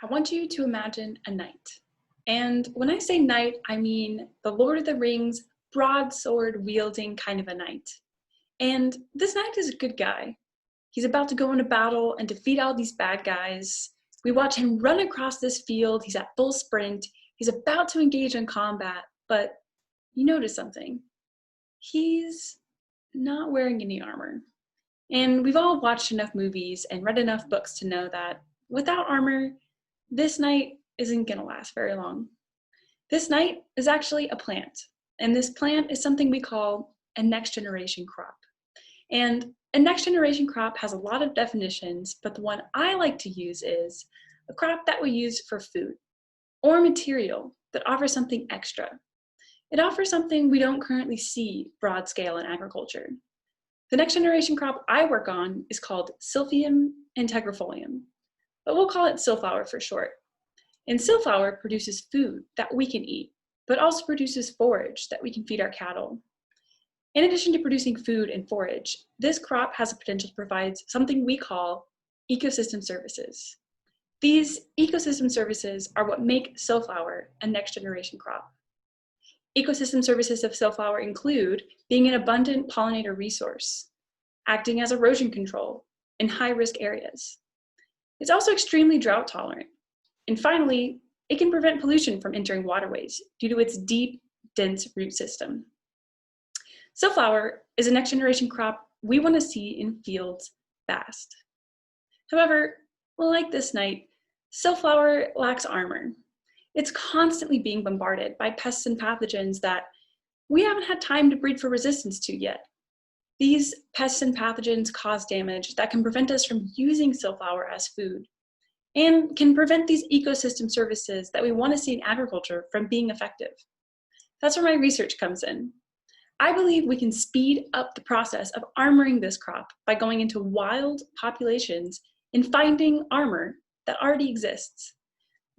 I want you to imagine a knight. And when I say knight, I mean the Lord of the Rings broadsword wielding kind of a knight. And this knight is a good guy. He's about to go into battle and defeat all these bad guys. We watch him run across this field. He's at full sprint. He's about to engage in combat, but you notice something. He's not wearing any armor. And we've all watched enough movies and read enough books to know that without armor, this knight isn't going to last very long. This knight is actually a plant, and this plant is something we call a next generation crop. And a next generation crop has a lot of definitions, but the one I like to use is a crop that we use for food or material that offers something extra. It offers something we don't currently see broad scale in agriculture. The next generation crop I work on is called Silphium integrifolium, but we'll call it Silflower for short. And Silflower produces food that we can eat, but also produces forage that we can feed our cattle. In addition to producing food and forage, this crop has the potential to provide something we call ecosystem services. These ecosystem services are what make Silflower a next generation crop. Ecosystem services of Silflower include being an abundant pollinator resource, acting as erosion control in high-risk areas. It's also extremely drought tolerant. And finally, it can prevent pollution from entering waterways due to its deep, dense root system. Silflower is a next generation crop we want to see in fields fast. However, like this knight, Silflower lacks armor. It's constantly being bombarded by pests and pathogens that we haven't had time to breed for resistance to yet. These pests and pathogens cause damage that can prevent us from using Silflower as food and can prevent these ecosystem services that we want to see in agriculture from being effective. That's where my research comes in. I believe we can speed up the process of armoring this crop by going into wild populations and finding armor that already exists.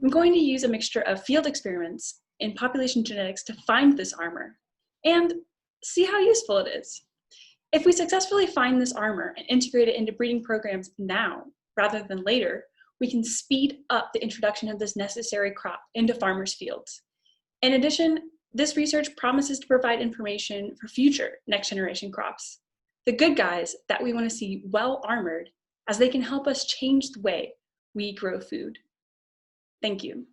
I'm going to use a mixture of field experiments and population genetics to find this armor and see how useful it is. If we successfully find this armor and integrate it into breeding programs now rather than later, we can speed up the introduction of this necessary crop into farmers' fields. In addition, this research promises to provide information for future next generation crops, the good guys that we want to see well armored as they can help us change the way we grow food. Thank you.